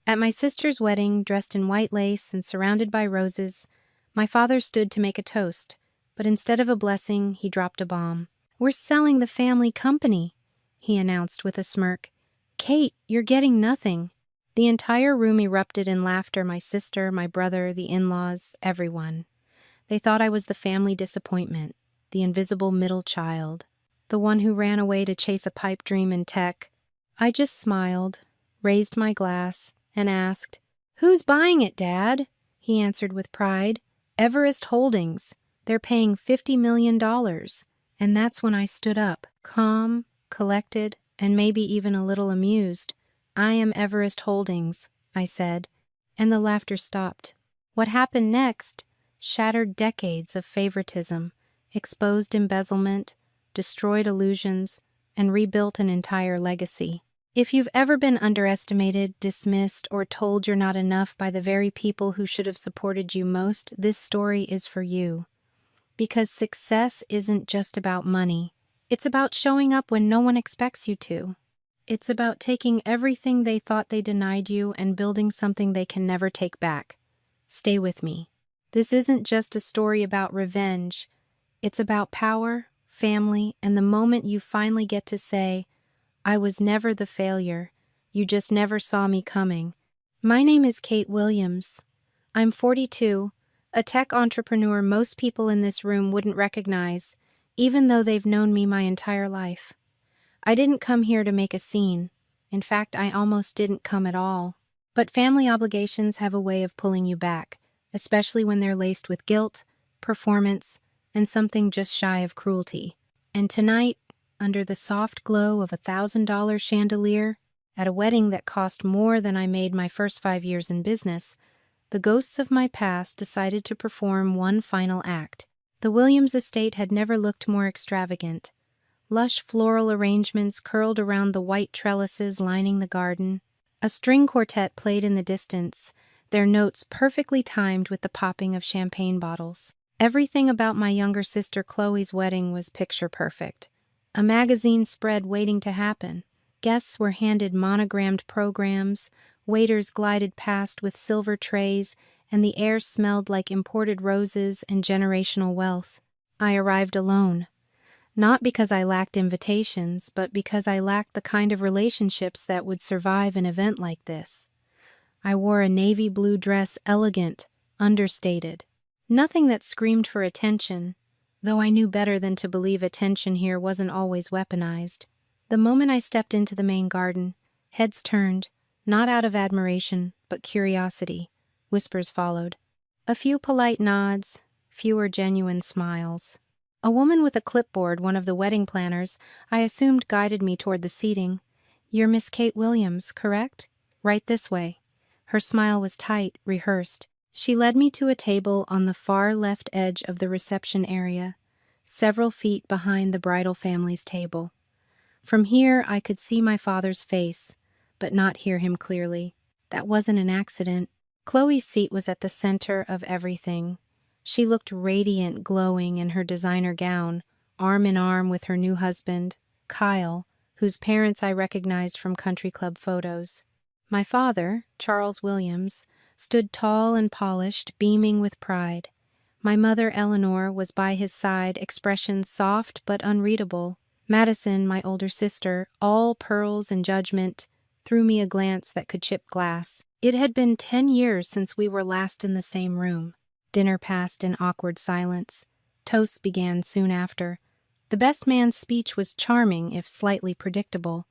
At my sister's wedding, dressed in white lace and surrounded by roses, my father stood to make a toast, but instead of a blessing, he dropped a bomb. "We're selling the family company," he announced with a smirk. "Kate, you're getting nothing." The entire room erupted in laughter, my sister, my brother, the in-laws, everyone. They thought I was the family disappointment, the invisible middle child, the one who ran away to chase a pipe dream in tech. I just smiled, raised my glass, and asked, "Who's buying it, Dad?" He answered with pride, "Everest Holdings. They're paying $50 million. And that's when I stood up, calm, collected, and maybe even a little amused. "I am Everest Holdings," I said, and the laughter stopped. What happened next shattered decades of favoritism, exposed embezzlement, destroyed illusions, and rebuilt an entire legacy. If you've ever been underestimated, dismissed, or told you're not enough by the very people who should have supported you most, this story is for you. Because success isn't just about money. It's about showing up when no one expects you to. It's about taking everything they thought they denied you and building something they can never take back. Stay with me. This isn't just a story about revenge. It's about power, family, and the moment you finally get to say, "I was never the failure. You just never saw me coming." My name is Kate Williams. I'm 42, a tech entrepreneur most people in this room wouldn't recognize, even though they've known me my entire life. I didn't come here to make a scene. In fact, I almost didn't come at all. But family obligations have a way of pulling you back, especially when they're laced with guilt, performance, and something just shy of cruelty. And tonight, under the soft glow of a $1,000 chandelier, at a wedding that cost more than I made my first 5 years in business, the ghosts of my past decided to perform one final act. The Williams estate had never looked more extravagant. Lush floral arrangements curled around the white trellises lining the garden. A string quartet played in the distance, their notes perfectly timed with the popping of champagne bottles. Everything about my younger sister Chloe's wedding was picture perfect. A magazine spread waiting to happen. Guests were handed monogrammed programs, waiters glided past with silver trays, and the air smelled like imported roses and generational wealth. I arrived alone. Not because I lacked invitations, but because I lacked the kind of relationships that would survive an event like this. I wore a navy blue dress, elegant, understated. Nothing that screamed for attention, though I knew better than to believe attention here wasn't always weaponized. The moment I stepped into the main garden, heads turned, not out of admiration, but curiosity. Whispers followed. A few polite nods, fewer genuine smiles. A woman with a clipboard, one of the wedding planners, I assumed guided me toward the seating. "You're Miss Kate Williams, correct? Right this way." Her smile was tight, rehearsed. She led me to a table on the far left edge of the reception area, several feet behind the bridal family's table. From here, I could see my father's face, but not hear him clearly. That wasn't an accident. Chloe's seat was at the center of everything. She looked radiant, glowing in her designer gown, arm in arm with her new husband, Kyle, whose parents I recognized from country club photos. My father, Charles Williams, stood tall and polished, beaming with pride. My mother, Eleanor, was by his side, expression soft but unreadable. Madison, my older sister, all pearls and judgment, threw me a glance that could chip glass. It had been 10 years since we were last in the same room. Dinner passed in awkward silence. Toasts began soon after. The best man's speech was charming, if slightly predictable.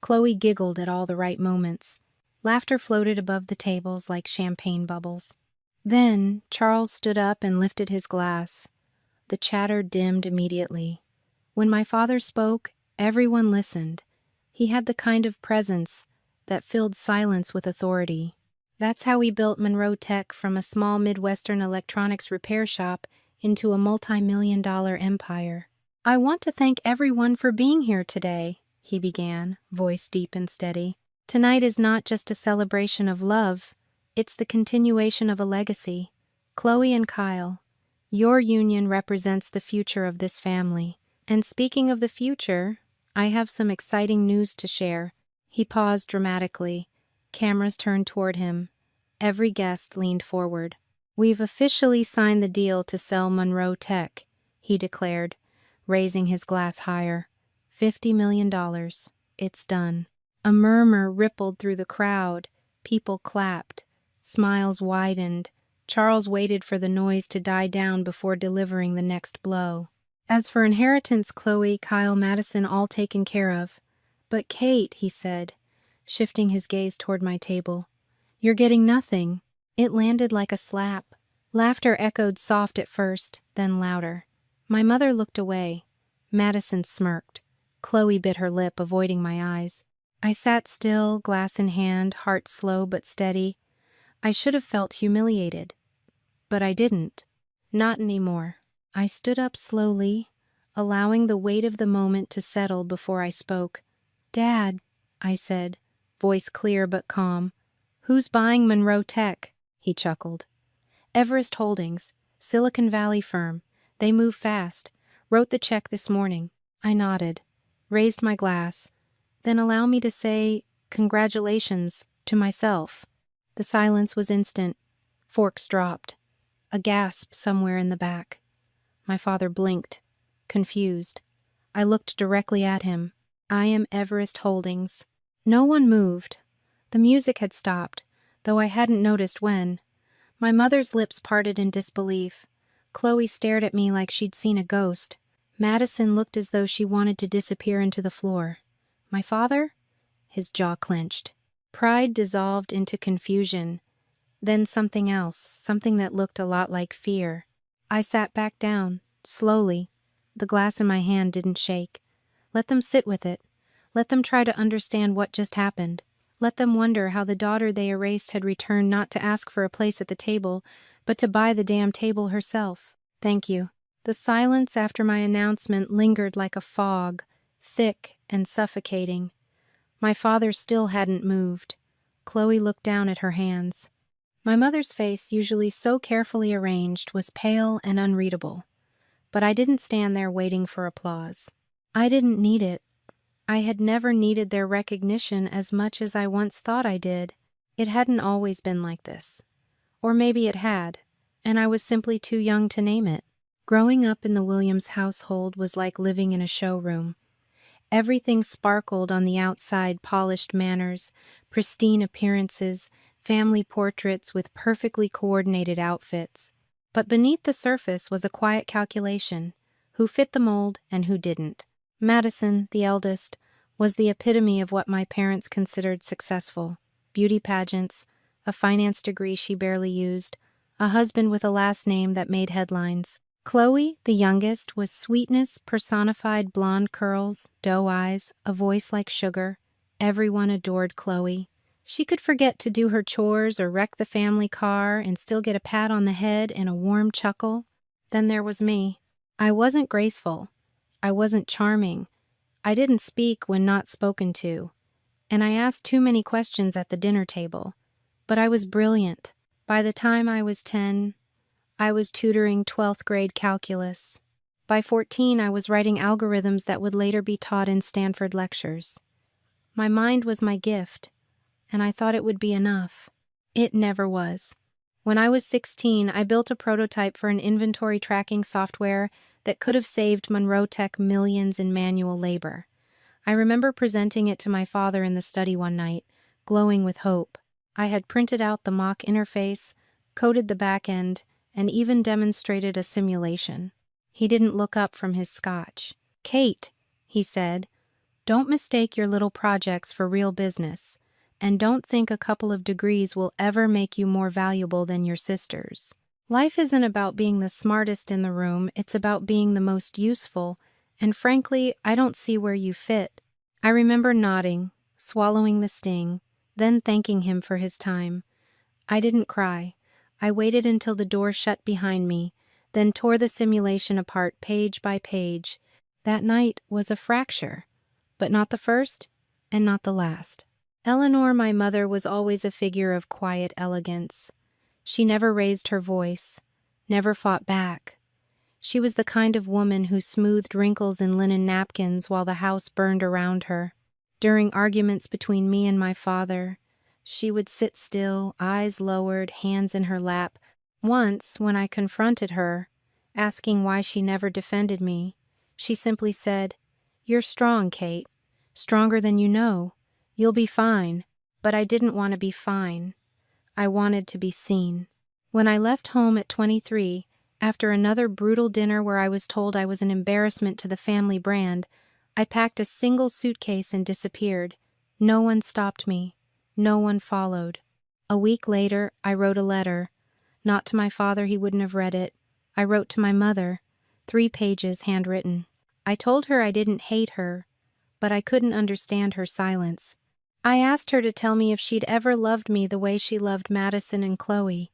Chloe giggled at all the right moments. Laughter floated above the tables like champagne bubbles. Then Charles stood up and lifted his glass. The chatter dimmed immediately. When my father spoke, everyone listened. He had the kind of presence that filled silence with authority. That's how he built Monroe Tech from a small Midwestern electronics repair shop into a multi-million-dollar empire. "I want to thank everyone for being here today," he began, voice deep and steady. "Tonight is not just a celebration of love, it's the continuation of a legacy. Chloe and Kyle, your union represents the future of this family. And speaking of the future, I have some exciting news to share." He paused dramatically. Cameras turned toward him. Every guest leaned forward. "We've officially signed the deal to sell Monroe Tech," he declared, raising his glass higher. $50 million. It's done. A murmur rippled through the crowd. People clapped. Smiles widened. Charles waited for the noise to die down before delivering the next blow. "As for inheritance, Chloe, Kyle, Madison, all taken care of. But Kate," he said, shifting his gaze toward my table, "you're getting nothing." It landed like a slap. Laughter echoed soft at first, then louder. My mother looked away. Madison smirked. Chloe bit her lip, avoiding my eyes. I sat still, glass in hand, heart slow but steady. I should have felt humiliated. But I didn't. Not anymore. I stood up slowly, allowing the weight of the moment to settle before I spoke. "Dad," I said, voice clear but calm, "who's buying Monroe Tech?" He chuckled. "Everest Holdings, Silicon Valley firm. They move fast. Wrote the check this morning." I nodded, raised my glass. "Then allow me to say congratulations to myself." The silence was instant. Forks dropped. A gasp somewhere in the back. My father blinked, confused. I looked directly at him. "I am Everest Holdings." No one moved. The music had stopped, though I hadn't noticed when. My mother's lips parted in disbelief. Chloe stared at me like she'd seen a ghost. Madison looked as though she wanted to disappear into the floor. My father? His jaw clenched. Pride dissolved into confusion. Then something else, something that looked a lot like fear. I sat back down, slowly. The glass in my hand didn't shake. Let them sit with it. Let them try to understand what just happened. Let them wonder how the daughter they erased had returned not to ask for a place at the table, but to buy the damn table herself. "Thank you." The silence after my announcement lingered like a fog, thick and suffocating. My father still hadn't moved. Chloe looked down at her hands. My mother's face, usually so carefully arranged, was pale and unreadable. But I didn't stand there waiting for applause. I didn't need it. I had never needed their recognition as much as I once thought I did. It hadn't always been like this. Or maybe it had, and I was simply too young to name it. Growing up in the Williams household was like living in a showroom. Everything sparkled on the outside: polished manners, pristine appearances, family portraits with perfectly coordinated outfits. But beneath the surface was a quiet calculation: who fit the mold and who didn't. Madison, the eldest, was the epitome of what my parents considered successful: beauty pageants, a finance degree she barely used, a husband with a last name that made headlines. Chloe, the youngest, was sweetness personified: blonde curls, doe eyes, a voice like sugar. Everyone adored Chloe. She could forget to do her chores or wreck the family car and still get a pat on the head and a warm chuckle. Then there was me. I wasn't graceful. I wasn't charming. I didn't speak when not spoken to. And I asked too many questions at the dinner table. But I was brilliant. By the time I was 10, I was tutoring 12th grade calculus. By 14, I was writing algorithms that would later be taught in Stanford lectures. My mind was my gift, and I thought it would be enough. It never was. When I was 16, I built a prototype for an inventory tracking software that could have saved Monroe Tech millions in manual labor. I remember presenting it to my father in the study one night, glowing with hope. I had printed out the mock interface, coded the back end, and even demonstrated a simulation. He didn't look up from his scotch. "Kate," he said, "don't mistake your little projects for real business, and don't think a couple of degrees will ever make you more valuable than your sisters. Life isn't about being the smartest in the room, it's about being the most useful, and frankly, I don't see where you fit." I remember nodding, swallowing the sting, then thanking him for his time. I didn't cry. I waited until the door shut behind me, then tore the simulation apart page by page. That night was a fracture, but not the first and not the last. Eleanor, my mother, was always a figure of quiet elegance. She never raised her voice, never fought back. She was the kind of woman who smoothed wrinkles in linen napkins while the house burned around her. During arguments between me and my father, She would sit still, eyes lowered, hands in her lap. Once, when I confronted her, asking why she never defended me, she simply said, "You're strong, Kate. Stronger than you know. You'll be fine." But I didn't want to be fine. I wanted to be seen. When I left home at 23, after another brutal dinner where I was told I was an embarrassment to the family brand, I packed a single suitcase and disappeared. No one stopped me. No one followed. A week later, I wrote a letter. Not to my father, he wouldn't have read it. I wrote to my mother, 3 pages handwritten. I told her I didn't hate her, but I couldn't understand her silence. I asked her to tell me if she'd ever loved me the way she loved Madison and Chloe.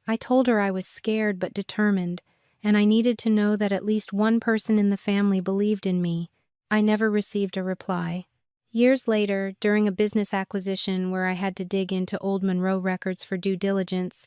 I told her I was scared but determined, and I needed to know that at least one person in the family believed in me. I never received a reply. Years later, during a business acquisition where I had to dig into old Monroe records for due diligence,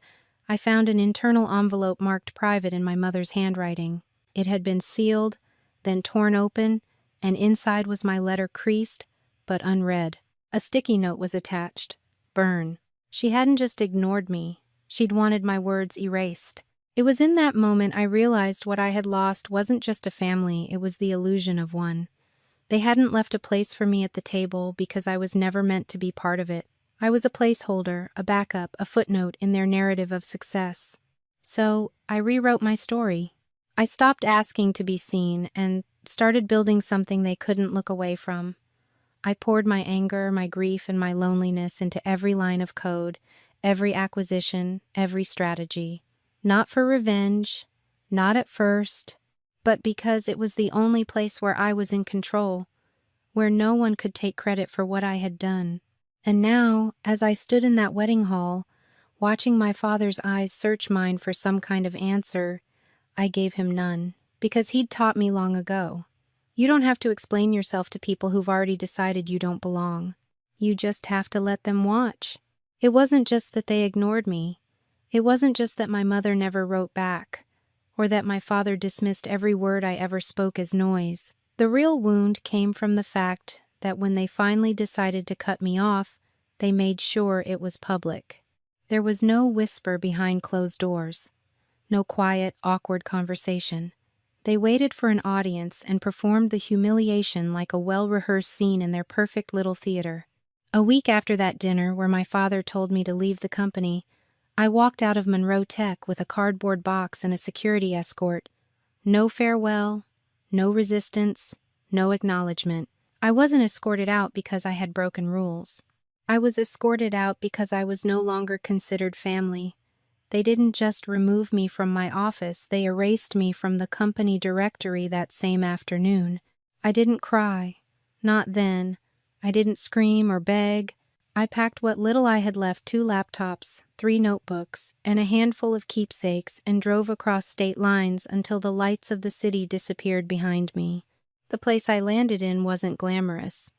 I found an internal envelope marked private in my mother's handwriting. It had been sealed, then torn open, and inside was my letter creased, but unread. A sticky note was attached. Burn. She hadn't just ignored me. She'd wanted my words erased. It was in that moment I realized what I had lost wasn't just a family, it was the illusion of one. They hadn't left a place for me at the table because I was never meant to be part of it. I was a placeholder, a backup, a footnote in their narrative of success. So I rewrote my story. I stopped asking to be seen and started building something they couldn't look away from. I poured my anger, my grief, and my loneliness into every line of code, every acquisition, every strategy. Not for revenge, not at first, but because it was the only place where I was in control, where no one could take credit for what I had done. And now, as I stood in that wedding hall, watching my father's eyes search mine for some kind of answer, I gave him none, because he'd taught me long ago. You don't have to explain yourself to people who've already decided you don't belong. You just have to let them watch. It wasn't just that they ignored me. It wasn't just that my mother never wrote back, or that my father dismissed every word I ever spoke as noise. The real wound came from the fact that when they finally decided to cut me off, they made sure it was public. There was no whisper behind closed doors, no quiet, awkward conversation. They waited for an audience and performed the humiliation like a well-rehearsed scene in their perfect little theater. A week after that dinner, where my father told me to leave the company, I walked out of Monroe Tech with a cardboard box and a security escort. No farewell, no resistance, no acknowledgement. I wasn't escorted out because I had broken rules. I was escorted out because I was no longer considered family. They didn't just remove me from my office, they erased me from the company directory that same afternoon. I didn't cry. Not then. I didn't scream or beg. I packed what little I had left, 2 laptops, 3 notebooks, and a handful of keepsakes and drove across state lines until the lights of the city disappeared behind me. The place I landed in wasn't glamorous.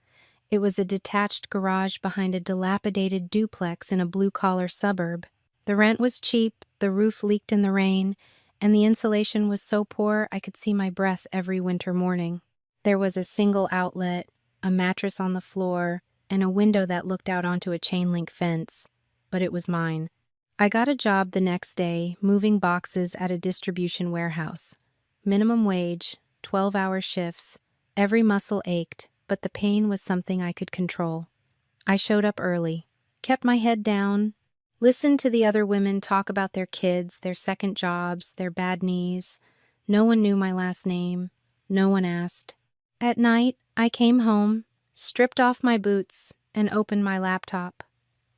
It was a detached garage behind a dilapidated duplex in a blue-collar suburb. The rent was cheap, the roof leaked in the rain, and the insulation was so poor I could see my breath every winter morning. There was a single outlet, a mattress on the floor, and a window that looked out onto a chain-link fence, but it was mine. I got a job the next day, moving boxes at a distribution warehouse. Minimum wage, 12-hour shifts. Every muscle ached, but the pain was something I could control. I showed up early, kept my head down, listened to the other women talk about their kids, their second jobs, their bad knees. No one knew my last name. No one asked. At night, I came home, stripped off my boots, and opened my laptop.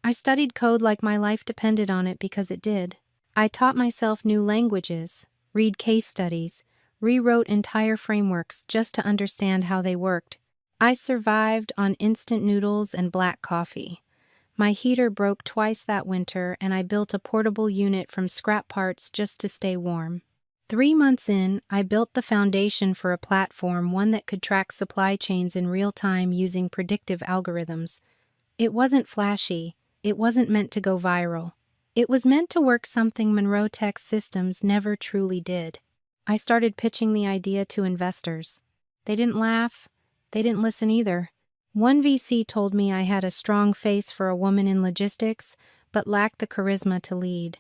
I studied code like my life depended on it because it did. I taught myself new languages, read case studies, rewrote entire frameworks just to understand how they worked. I survived on instant noodles and black coffee. My heater broke twice that winter, and I built a portable unit from scrap parts just to stay warm. 3 months in, I built the foundation for a platform, one that could track supply chains in real time using predictive algorithms. It wasn't flashy. It wasn't meant to go viral. It was meant to work something Monroe Tech Systems never truly did. I started pitching the idea to investors. They didn't laugh. They didn't listen either. One VC told me I had a strong face for a woman in logistics, but lacked the charisma to lead.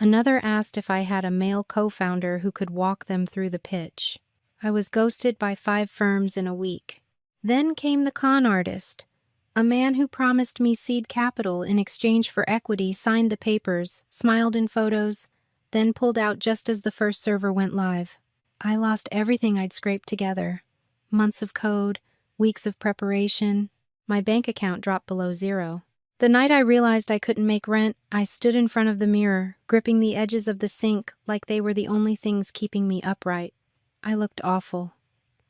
Another asked if I had a male co-founder who could walk them through the pitch. I was ghosted by 5 firms in a week. Then came the con artist. A man who promised me seed capital in exchange for equity signed the papers, smiled in photos, then pulled out just as the first server went live. I lost everything I'd scraped together. Months of code, weeks of preparation. My bank account dropped below zero. The night I realized I couldn't make rent, I stood in front of the mirror, gripping the edges of the sink like they were the only things keeping me upright. I looked awful.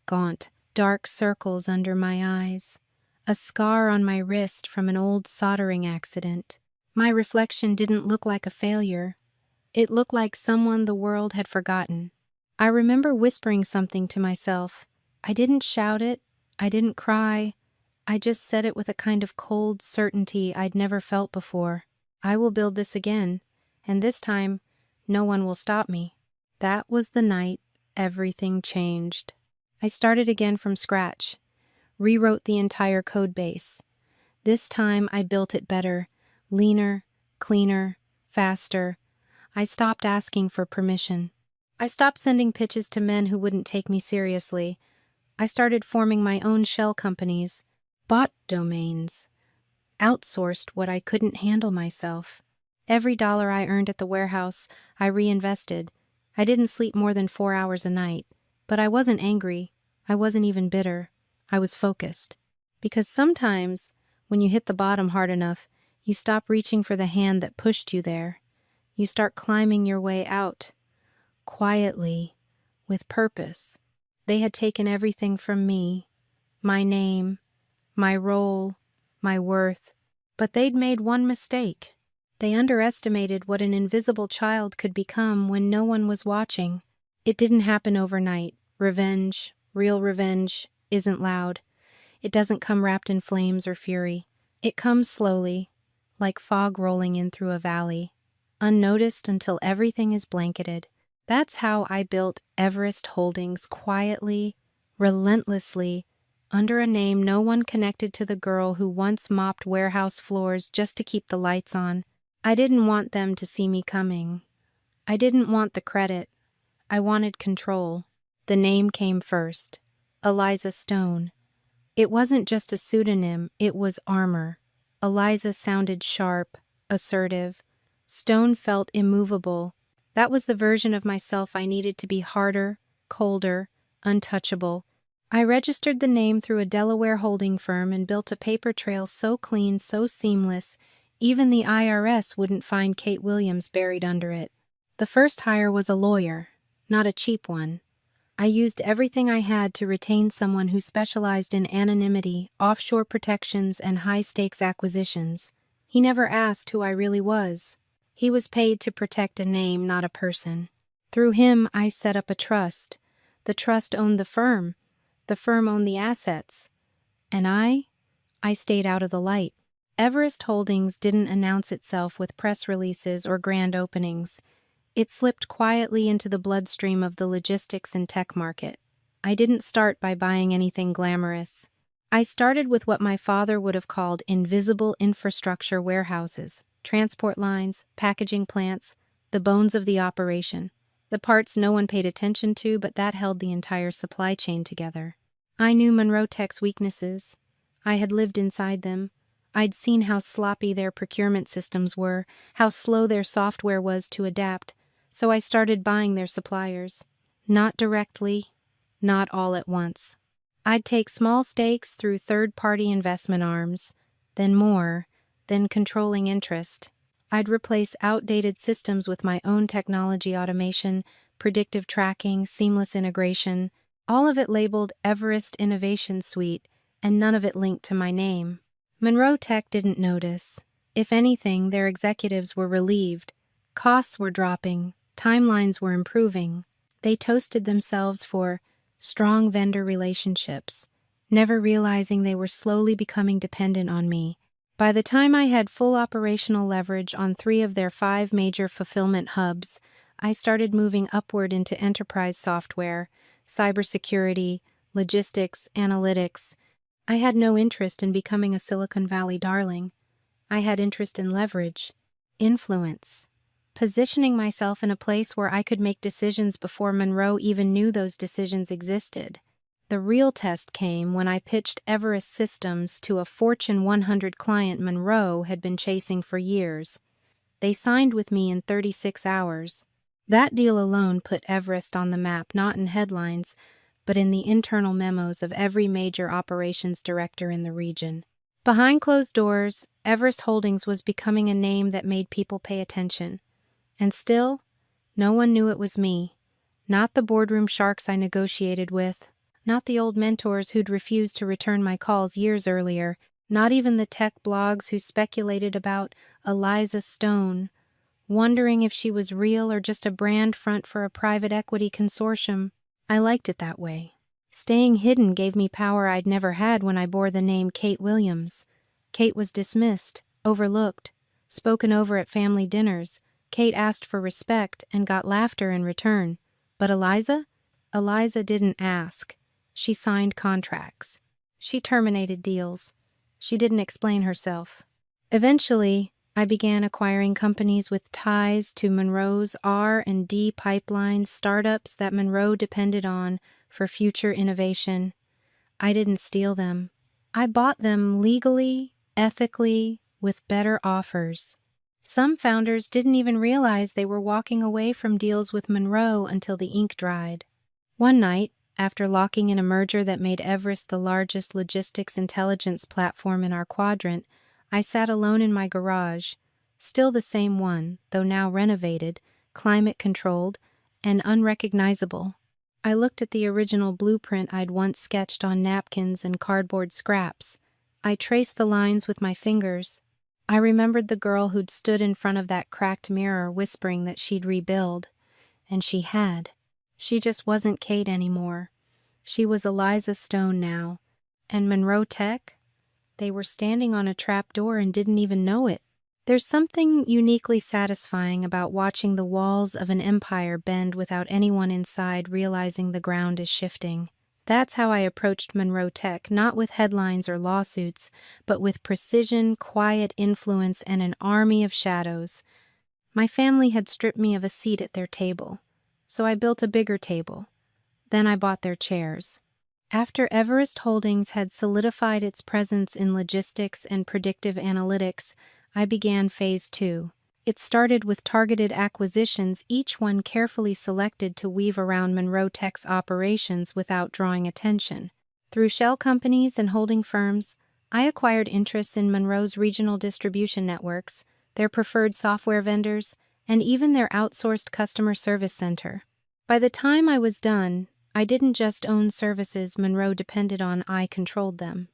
Gaunt, dark circles under my eyes. A scar on my wrist from an old soldering accident. My reflection didn't look like a failure. It looked like someone the world had forgotten. I remember whispering something to myself. I didn't shout it. I didn't cry. I just said it with a kind of cold certainty I'd never felt before. I will build this again, and this time, no one will stop me. That was the night everything changed. I started again from scratch, rewrote the entire code base. This time I built it better, leaner, cleaner, faster. I stopped asking for permission. I stopped sending pitches to men who wouldn't take me seriously. I started forming my own shell companies, bought domains, outsourced what I couldn't handle myself. Every dollar I earned at the warehouse, I reinvested. I didn't sleep more than 4 hours a night, but I wasn't angry. I wasn't even bitter. I was focused. Because sometimes, when you hit the bottom hard enough, you stop reaching for the hand that pushed you there. You start climbing your way out, quietly, with purpose. They had taken everything from me, my name, my role, my worth, but they'd made one mistake. They underestimated what an invisible child could become when no one was watching. It didn't happen overnight. Revenge, real revenge, isn't loud. It doesn't come wrapped in flames or fury. It comes slowly, like fog rolling in through a valley, unnoticed until everything is blanketed. That's how I built Everest Holdings quietly, relentlessly, under a name no one connected to the girl who once mopped warehouse floors just to keep the lights on. I didn't want them to see me coming. I didn't want the credit. I wanted control. The name came first. Eliza Stone. It wasn't just a pseudonym, it was armor. Eliza sounded sharp, assertive. Stone felt immovable. That was the version of myself I needed to be harder, colder, untouchable. I registered the name through a Delaware holding firm and built a paper trail so clean, so seamless, even the IRS wouldn't find Kate Williams buried under it. The first hire was a lawyer, not a cheap one. I used everything I had to retain someone who specialized in anonymity, offshore protections, and high-stakes acquisitions. He never asked who I really was. He was paid to protect a name, not a person. Through him, I set up a trust. The trust owned the firm. The firm owned the assets. And I stayed out of the light. Everest Holdings didn't announce itself with press releases or grand openings. It slipped quietly into the bloodstream of the logistics and tech market. I didn't start by buying anything glamorous. I started with what my father would have called invisible infrastructure warehouses, transport lines, packaging plants, the bones of the operation. The parts no one paid attention to, but that held the entire supply chain together. I knew Monroe Tech's weaknesses. I had lived inside them. I'd seen how sloppy their procurement systems were, how slow their software was to adapt, so I started buying their suppliers. Not directly, not all at once. I'd take small stakes through third-party investment arms, then more, then controlling interest. I'd replace outdated systems with my own technology automation, predictive tracking, seamless integration, all of it labeled Everest Innovation Suite, and none of it linked to my name. Monroe Tech didn't notice. If anything, their executives were relieved. Costs were dropping, timelines were improving. They toasted themselves for strong vendor relationships, never realizing they were slowly becoming dependent on me. By the time I had full operational leverage on 3 of their 5 major fulfillment hubs, I started moving upward into enterprise software, cybersecurity, logistics, analytics. I had no interest in becoming a Silicon Valley darling. I had interest in leverage, influence, positioning myself in a place where I could make decisions before Monroe even knew those decisions existed. The real test came when I pitched Everest Systems to a Fortune 100 client Monroe had been chasing for years. They signed with me in 36 hours. That deal alone put Everest on the map, not in headlines, but in the internal memos of every major operations director in the region. Behind closed doors, Everest Holdings was becoming a name that made people pay attention. And still, no one knew it was me. Not the boardroom sharks I negotiated with, not the old mentors who'd refused to return my calls years earlier, not even the tech blogs who speculated about Eliza Stone, wondering if she was real or just a brand front for a private equity consortium. I liked it that way. Staying hidden gave me power I'd never had when I bore the name Kate Williams. Kate was dismissed, overlooked, spoken over at family dinners. Kate asked for respect and got laughter in return. But Eliza? Eliza didn't ask. She signed contracts. She terminated deals. She didn't explain herself. Eventually, I began acquiring companies with ties to Monroe's R&D pipelines, startups that Monroe depended on for future innovation. I didn't steal them. I bought them legally, ethically, with better offers. Some founders didn't even realize they were walking away from deals with Monroe until the ink dried. One night, after locking in a merger that made Everest the largest logistics intelligence platform in our quadrant, I sat alone in my garage, still the same one, though now renovated, climate-controlled, and unrecognizable. I looked at the original blueprint I'd once sketched on napkins and cardboard scraps. I traced the lines with my fingers. I remembered the girl who'd stood in front of that cracked mirror whispering that she'd rebuild. And she had. She just wasn't Kate anymore. She was Eliza Stone now. And Monroe Tech? They were standing on a trap door and didn't even know it. There's something uniquely satisfying about watching the walls of an empire bend without anyone inside realizing the ground is shifting. That's how I approached Monroe Tech, not with headlines or lawsuits, but with precision, quiet influence, and an army of shadows. My family had stripped me of a seat at their table, so I built a bigger table. Then I bought their chairs. After Everest Holdings had solidified its presence in logistics and predictive analytics, I began Phase 2. It started with targeted acquisitions, each one carefully selected to weave around Monroe Tech's operations without drawing attention. Through shell companies and holding firms, I acquired interests in Monroe's regional distribution networks, their preferred software vendors, and even their outsourced customer service center. By the time I was done, I didn't just own services Monroe depended on, I controlled them.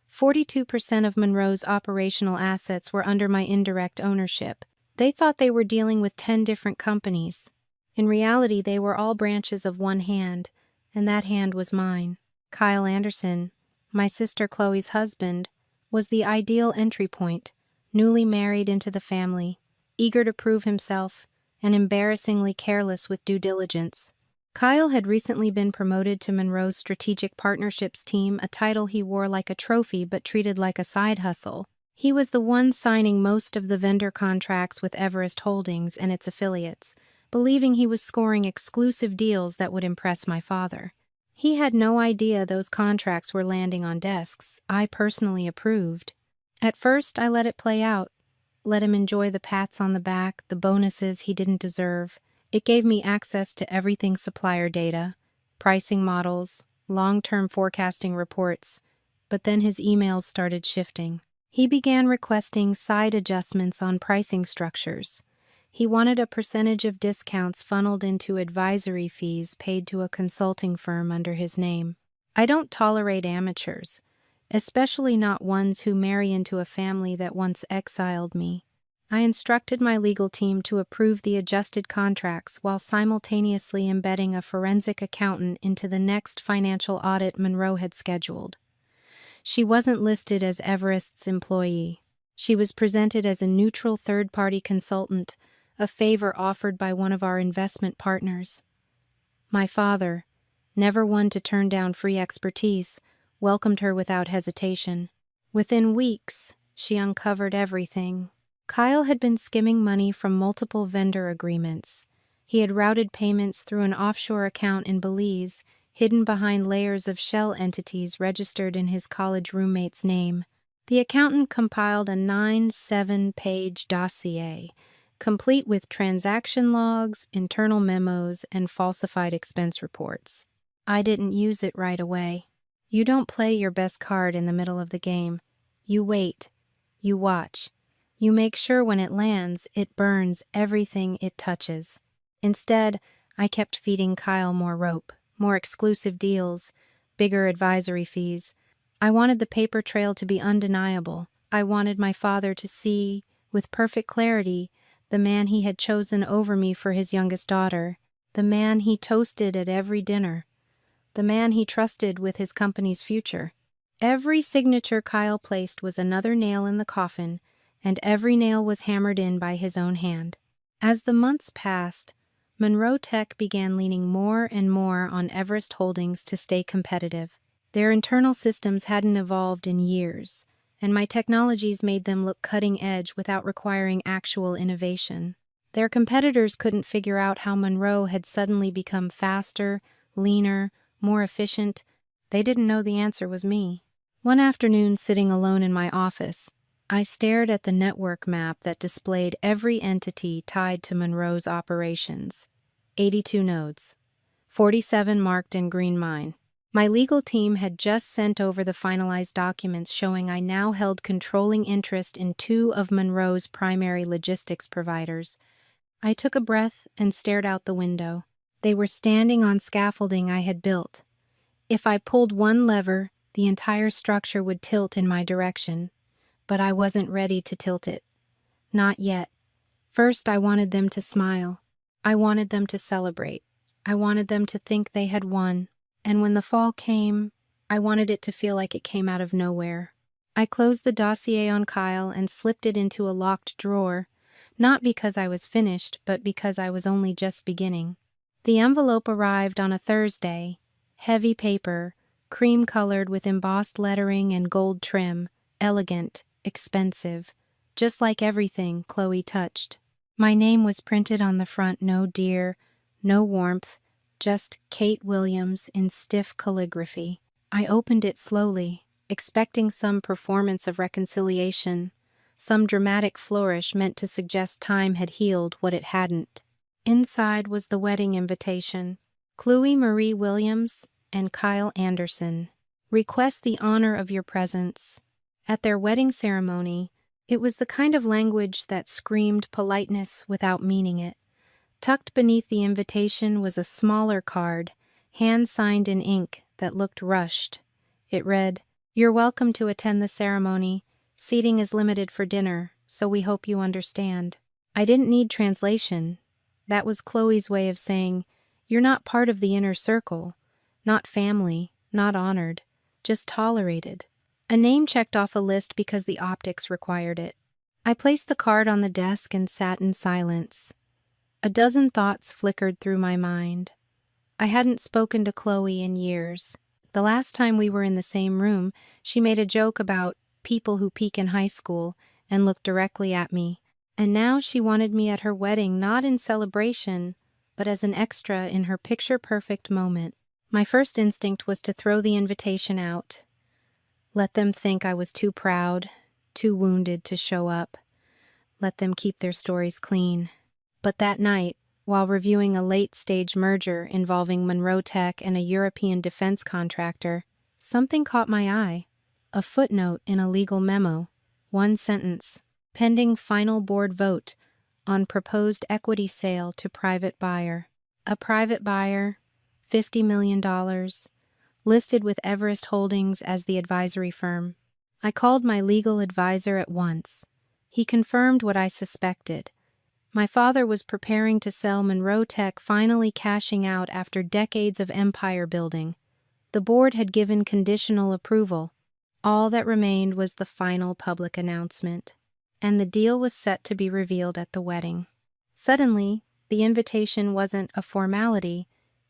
42% of Monroe's operational assets were under my indirect ownership. They thought they were dealing with 10 different companies. In reality, they were all branches of one hand, and that hand was mine. Kyle Anderson, my sister Chloe's husband, was the ideal entry point, newly married into the family, eager to prove himself, and embarrassingly careless with due diligence. Kyle had recently been promoted to Monroe's Strategic Partnerships team, a title he wore like a trophy but treated like a side hustle. He was the one signing most of the vendor contracts with Everest Holdings and its affiliates, believing he was scoring exclusive deals that would impress my father. He had no idea those contracts were landing on desks I personally approved. At first, I let it play out, let him enjoy the pats on the back, the bonuses he didn't deserve. It gave me access to everything: supplier data, pricing models, long-term forecasting reports. But then his emails started shifting. He began requesting side adjustments on pricing structures. He wanted a percentage of discounts funneled into advisory fees paid to a consulting firm under his name. I don't tolerate amateurs, especially not ones who marry into a family that once exiled me. I instructed my legal team to approve the adjusted contracts while simultaneously embedding a forensic accountant into the next financial audit Monroe had scheduled. She wasn't listed as Everest's employee. She was presented as a neutral third-party consultant, a favor offered by one of our investment partners. My father, never one to turn down free expertise, welcomed her without hesitation. Within weeks, she uncovered everything. Kyle had been skimming money from multiple vendor agreements. He had routed payments through an offshore account in Belize, hidden behind layers of shell entities registered in his college roommate's name. The accountant compiled a 97-page dossier, complete with transaction logs, internal memos, and falsified expense reports. I didn't use it right away. You don't play your best card in the middle of the game. You wait. You watch. You make sure when it lands, it burns everything it touches. Instead, I kept feeding Kyle more rope, more exclusive deals, bigger advisory fees. I wanted the paper trail to be undeniable. I wanted my father to see, with perfect clarity, the man he had chosen over me for his youngest daughter, the man he toasted at every dinner, the man he trusted with his company's future. Every signature Kyle placed was another nail in the coffin, and every nail was hammered in by his own hand. As the months passed, Monroe Tech began leaning more and more on Everest Holdings to stay competitive. Their internal systems hadn't evolved in years, and my technologies made them look cutting edge without requiring actual innovation. Their competitors couldn't figure out how Monroe had suddenly become faster, leaner, more efficient. They didn't know the answer was me. One afternoon, sitting alone in my office, I stared at the network map that displayed every entity tied to Monroe's operations. 82 nodes, 47 marked in green mine. My legal team had just sent over the finalized documents showing I now held controlling interest in 2 of Monroe's primary logistics providers. I took a breath and stared out the window. They were standing on scaffolding I had built. If I pulled one lever, the entire structure would tilt in my direction. But I wasn't ready to tilt it. Not yet. First, I wanted them to smile. I wanted them to celebrate. I wanted them to think they had won. And when the fall came, I wanted it to feel like it came out of nowhere. I closed the dossier on Kyle and slipped it into a locked drawer, not because I was finished, but because I was only just beginning. The envelope arrived on a Thursday, heavy paper, cream-colored with embossed lettering and gold trim, elegant, expensive, just like everything Chloe touched. My name was printed on the front, no dear, no warmth, just Kate Williams in stiff calligraphy. I opened it slowly, expecting some performance of reconciliation, some dramatic flourish meant to suggest time had healed what it hadn't. Inside was the wedding invitation. Chloe Marie Williams and Kyle Anderson. Request the honor of your presence. At their wedding ceremony, it was the kind of language that screamed politeness without meaning it. Tucked beneath the invitation was a smaller card, hand-signed in ink, that looked rushed. It read, "You're welcome to attend the ceremony. Seating is limited for dinner, so we hope you understand." I didn't need translation. That was Chloe's way of saying, "You're not part of the inner circle, not family, not honored, just tolerated." A name checked off a list because the optics required it. I placed the card on the desk and sat in silence. A dozen thoughts flickered through my mind. I hadn't spoken to Chloe in years. The last time we were in the same room, she made a joke about people who peak in high school and looked directly at me. And now she wanted me at her wedding, not in celebration, but as an extra in her picture-perfect moment. My first instinct was to throw the invitation out. Let them think I was too proud, too wounded to show up. Let them keep their stories clean. But that night, while reviewing a late-stage merger involving Monroe Tech and a European defense contractor, something caught my eye. A footnote in a legal memo. One sentence. Pending final board vote on proposed equity sale to private buyer. A private buyer, $50 million, listed with Everest Holdings as the advisory firm. I called my legal advisor at once. He confirmed what I suspected. My father was preparing to sell Monroe Tech, finally cashing out after decades of empire building. The board had given conditional approval. All that remained was the final public announcement, and the deal was set to be revealed at the wedding. Suddenly, the invitation wasn't a formality,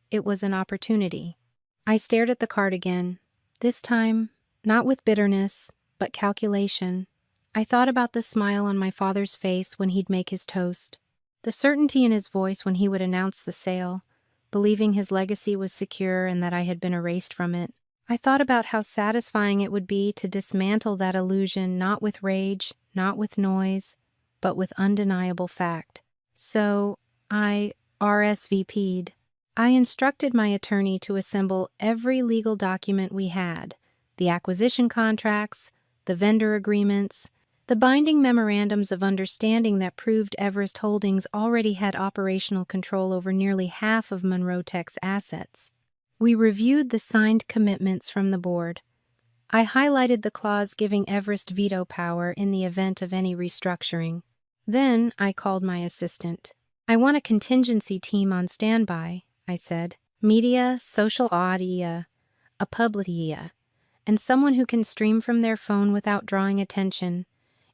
it was an opportunity. I stared at the card again. This time, not with bitterness, but calculation. I thought about the smile on my father's face when he'd make his toast, the certainty in his voice when he would announce the sale, believing his legacy was secure and that I had been erased from it. I thought about how satisfying it would be to dismantle that illusion not with rage, not with noise, but with undeniable fact. So, I RSVP'd. I instructed my attorney to assemble every legal document we had, the acquisition contracts, the vendor agreements, the binding memorandums of understanding that proved Everest Holdings already had operational control over nearly half of Monroe Tech's assets. We reviewed the signed commitments from the board. I highlighted the clause giving Everest veto power in the event of any restructuring. Then I called my assistant. "I want a contingency team on standby," I said. "Media, social audio, a publicia, and someone who can stream from their phone without drawing attention.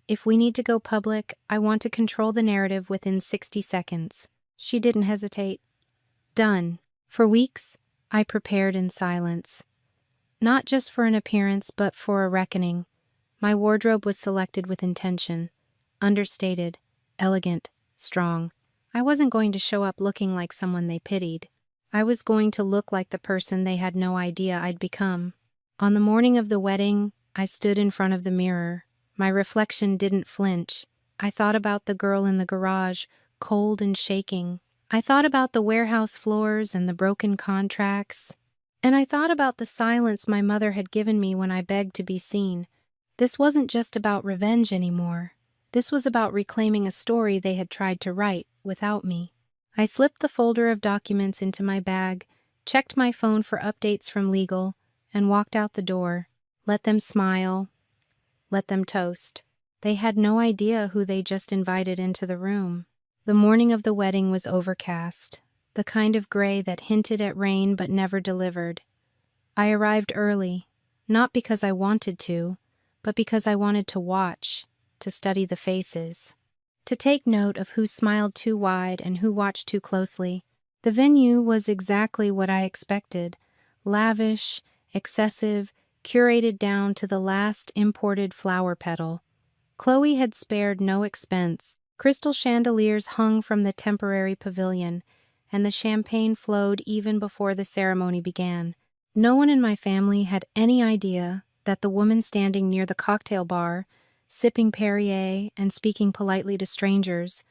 If we need to go public, I want to control the narrative within 60 seconds. She didn't hesitate. Done. For weeks, I prepared in silence. Not just for an appearance, but for a reckoning. My wardrobe was selected with intention. Understated, elegant, strong. I wasn't going to show up looking like someone they pitied. I was going to look like the person they had no idea I'd become. On the morning of the wedding, I stood in front of the mirror. My reflection didn't flinch. I thought about the girl in the garage, cold and shaking. I thought about the warehouse floors and the broken contracts. And I thought about the silence my mother had given me when I begged to be seen. This wasn't just about revenge anymore. This was about reclaiming a story they had tried to write without me. I slipped the folder of documents into my bag, checked my phone for updates from legal, and walked out the door. Let them smile. Let them toast. They had no idea who they just invited into the room. The morning of the wedding was overcast, the kind of gray that hinted at rain but never delivered. I arrived early, not because I wanted to, but because I wanted to watch, to study the faces, to take note of who smiled too wide and who watched too closely. The venue was exactly what I expected: lavish, excessive, curated down to the last imported flower petal. Chloe had spared no expense. Crystal chandeliers hung from the temporary pavilion, and the champagne flowed even before the ceremony began. No one in my family had any idea that the woman standing near the cocktail bar, sipping Perrier and speaking politely to strangers,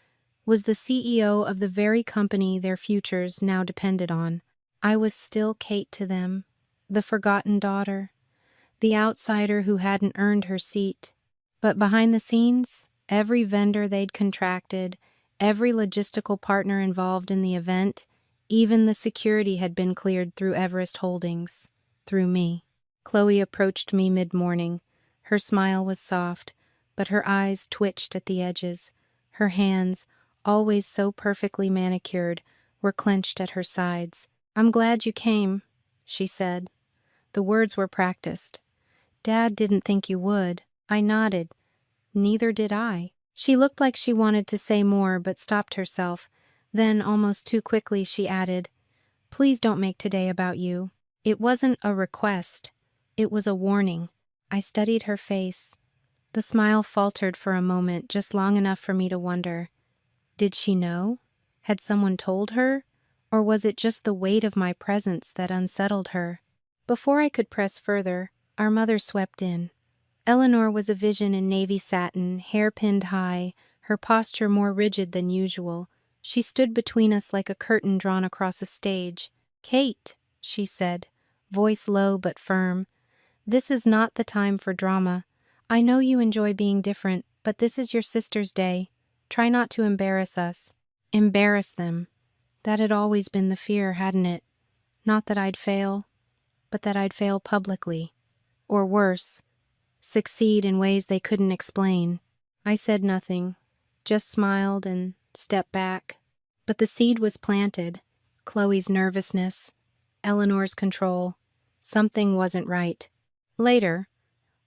was the CEO of the very company their futures now depended on. I was still Kate to them, the forgotten daughter, the outsider who hadn't earned her seat. But behind the scenes, every vendor they'd contracted, every logistical partner involved in the event, even the security had been cleared through Everest Holdings, through me. Chloe approached me mid-morning. Her smile was soft, but her eyes twitched at the edges. Her hands, always so perfectly manicured, were clenched at her sides. "I'm glad you came," she said. The words were practiced. "Dad didn't think you would." I nodded. Neither did I. She looked like she wanted to say more, but stopped herself. Then, almost too quickly, she added, "Please don't make today about you." It wasn't a request. It was a warning. I studied her face. The smile faltered for a moment, just long enough for me to wonder. Did she know? Had someone told her? Or was it just the weight of my presence that unsettled her? Before I could press further, our mother swept in. Eleanor was a vision in navy satin, hair pinned high, her posture more rigid than usual. She stood between us like a curtain drawn across a stage. "Kate," she said, voice low but firm, "this is not the time for drama. I know you enjoy being different, but this is your sister's day. Try not to embarrass us." Embarrass them. That had always been the fear, hadn't it? Not that I'd fail, but that I'd fail publicly. Or worse, succeed in ways they couldn't explain. I said nothing, just smiled and stepped back. But the seed was planted. Chloe's nervousness, Eleanor's control. Something wasn't right. Later,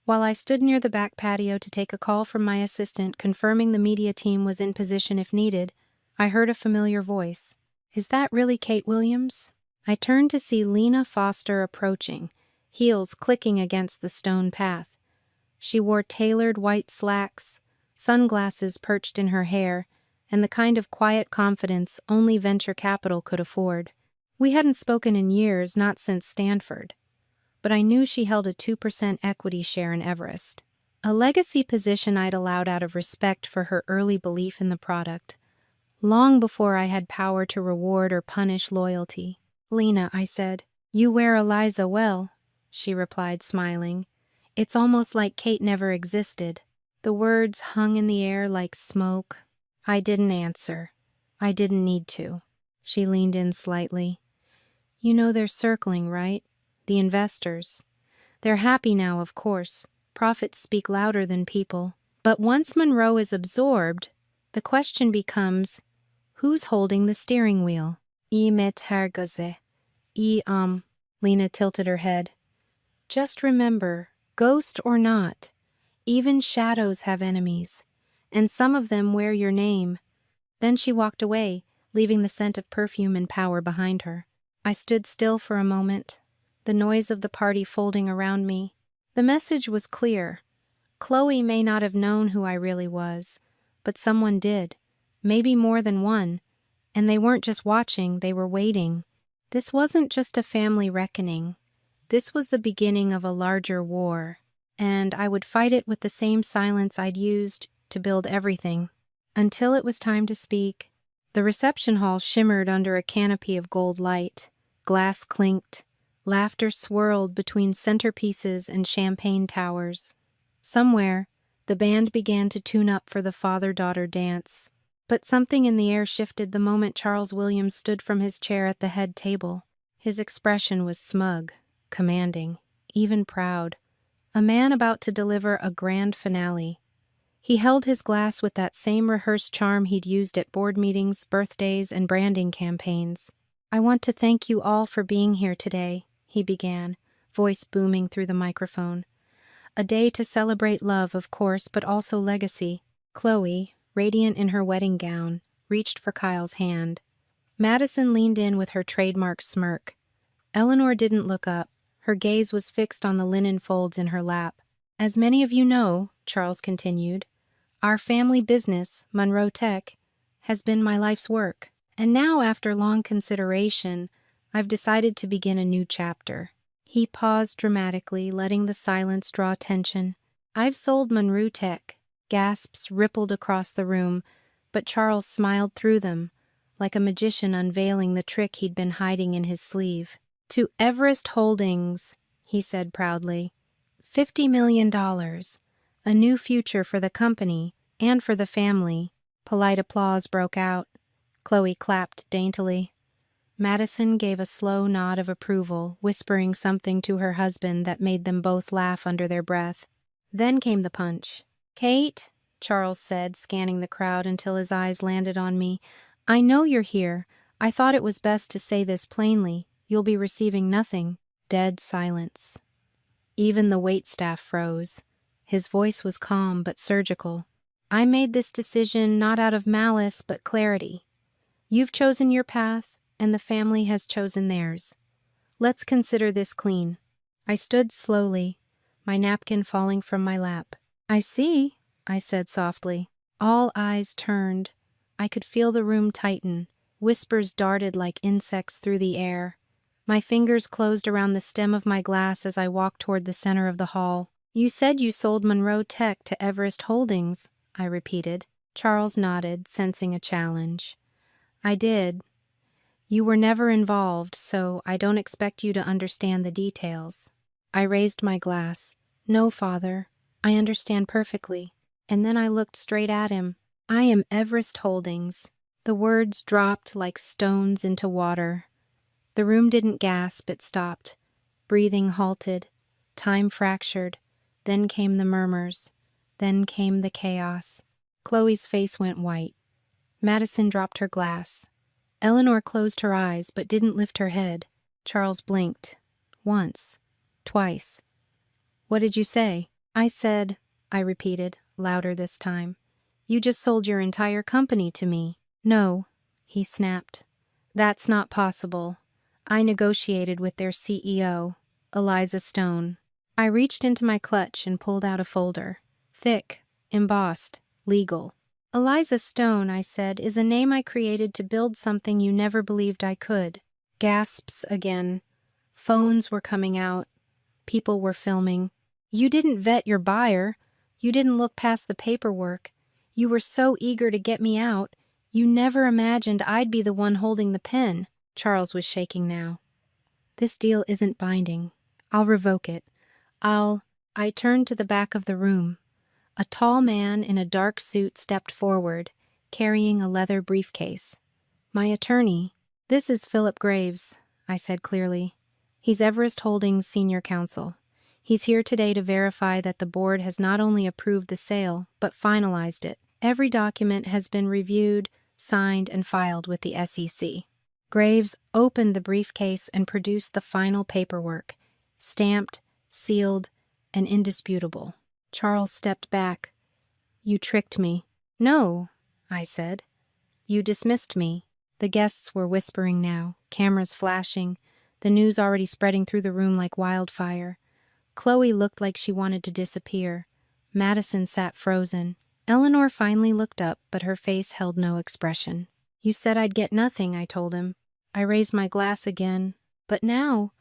while I stood near the back patio to take a call from my assistant confirming the media team was in position if needed, I heard a familiar voice. "Is that really Kate Williams?" I turned to see Lena Foster approaching, heels clicking against the stone path. She wore tailored white slacks, sunglasses perched in her hair, and the kind of quiet confidence only venture capital could afford. We hadn't spoken in years, not since Stanford, but I knew she held a 2% equity share in Everest, a legacy position I'd allowed out of respect for her early belief in the product, long before I had power to reward or punish loyalty. "Lena," I said, "you wear Eliza well," she replied, smiling. "It's almost like Kate never existed." The words hung in the air like smoke. I didn't answer. I didn't need to. She leaned in slightly. "You know they're circling, right? The investors. They're happy now, of course. Profits speak louder than people. But once Monroe is absorbed, the question becomes, who's holding the steering wheel?" Mit Hergeze. Lena tilted her head. "Just remember, ghost or not, even shadows have enemies, and some of them wear your name." Then she walked away, leaving the scent of perfume and power behind her. I stood still for a moment, the noise of the party folding around me. The message was clear. Chloe may not have known who I really was, but someone did, maybe more than one, and they weren't just watching, they were waiting. This wasn't just a family reckoning. This was the beginning of a larger war, and I would fight it with the same silence I'd used to build everything. Until it was time to speak. The reception hall shimmered under a canopy of gold light. Glass clinked. Laughter swirled between centerpieces and champagne towers. Somewhere, the band began to tune up for the father-daughter dance. But something in the air shifted the moment Charles Williams stood from his chair at the head table. His expression was smug, commanding, even proud. A man about to deliver a grand finale. He held his glass with that same rehearsed charm he'd used at board meetings, birthdays, and branding campaigns. "I want to thank you all for being here today," he began, voice booming through the microphone. "A day to celebrate love, of course, but also legacy." Chloe, radiant in her wedding gown, reached for Kyle's hand. Madison leaned in with her trademark smirk. Eleanor didn't look up. Her gaze was fixed on the linen folds in her lap. "As many of you know," Charles continued, "our family business, Monroe Tech, has been my life's work. And now, after long consideration, I've decided to begin a new chapter." He paused dramatically, letting the silence draw attention. "I've sold Monroe Tech." Gasps rippled across the room, but Charles smiled through them, like a magician unveiling the trick he'd been hiding in his sleeve. "To Everest Holdings," he said proudly. $50 million. A new future for the company and for the family. Polite applause broke out. Chloe clapped daintily. Madison gave a slow nod of approval, whispering something to her husband that made them both laugh under their breath. Then came the punch. "Kate," Charles said, scanning the crowd until his eyes landed on me, "I know you're here. I thought it was best to say this plainly. You'll be receiving nothing." Dead silence. Even the waitstaff froze. His voice was calm but surgical. "I made this decision not out of malice but clarity. You've chosen your path, and the family has chosen theirs. Let's consider this clean." I stood slowly, my napkin falling from my lap. "I see," I said softly. All eyes turned. I could feel the room tighten. Whispers darted like insects through the air. My fingers closed around the stem of my glass as I walked toward the center of the hall. "You said you sold Monroe Tech to Everest Holdings," I repeated. Charles nodded, sensing a challenge. "I did. You were never involved, so I don't expect you to understand the details." I raised my glass. "No, Father, I understand perfectly." And then I looked straight at him. "I am Everest Holdings." The words dropped like stones into water. The room didn't gasp, it stopped. Breathing halted. Time fractured. Then came the murmurs. Then came the chaos. Chloe's face went white. Madison dropped her glass. Eleanor closed her eyes but didn't lift her head. Charles blinked. Once. Twice. "What did you say?" "I said," I repeated, louder this time, "you just sold your entire company to me." "No," he snapped. "That's not possible. I negotiated with their CEO." Eliza Stone. I reached into my clutch and pulled out a folder. Thick, embossed, legal. Eliza Stone, I said, is a name I created to build something you never believed I could. Gasps again. Phones were coming out. People were filming. You didn't vet your buyer. You didn't look past the paperwork. You were so eager to get me out. You never imagined I'd be the one holding the pen. Charles was shaking now. This deal isn't binding. I'll revoke it. I turned to the back of the room. A tall man in a dark suit stepped forward, carrying a leather briefcase. My attorney. This is Philip Graves, I said clearly. He's Everest Holdings senior counsel. He's here today to verify that the board has not only approved the sale, but finalized it. Every document has been reviewed, signed, and filed with the SEC. Graves opened the briefcase and produced the final paperwork, stamped, sealed, and indisputable. Charles stepped back. You tricked me. No, I said. You dismissed me. The guests were whispering now, cameras flashing, the news already spreading through the room like wildfire. Chloe looked like she wanted to disappear. Madison sat frozen. Eleanor finally looked up, but her face held no expression. You said I'd get nothing, I told him. I raised my glass again. But now,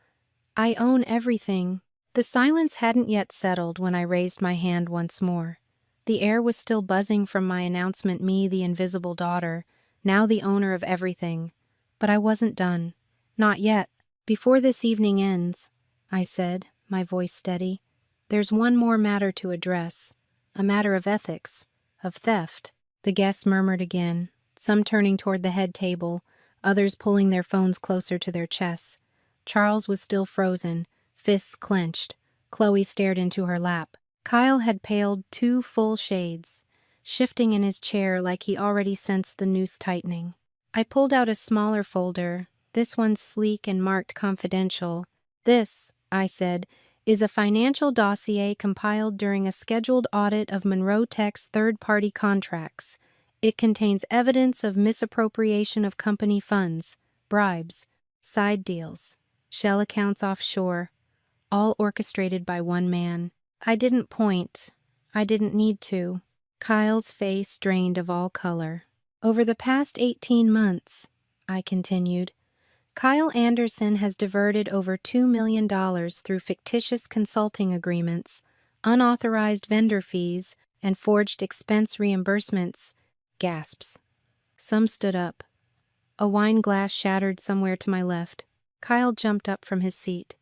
I own everything. The silence hadn't yet settled when I raised my hand once more. The air was still buzzing from my announcement, me, the invisible daughter, now the owner of everything. But I wasn't done. Not yet. Before this evening ends, I said, my voice steady, there's one more matter to address. A matter of ethics, of theft. The guests murmured again, some turning toward the head table, others pulling their phones closer to their chests. Charles was still frozen, fists clenched. Chloe stared into her lap. Kyle had paled 2 full shades, shifting in his chair like he already sensed the noose tightening. I pulled out a smaller folder, this one sleek and marked confidential. This, I said, is a financial dossier compiled during a scheduled audit of Monroe Tech's third-party contracts. It contains evidence of misappropriation of company funds, bribes, side deals, shell accounts offshore, all orchestrated by one man. I didn't point. I didn't need to. Kyle's face drained of all color. Over the past 18 months, I continued, Kyle Anderson has diverted over $2 million through fictitious consulting agreements, unauthorized vendor fees, and forged expense reimbursements. Gasps. Some stood up. A wine glass shattered somewhere to my left. Kyle jumped up from his seat.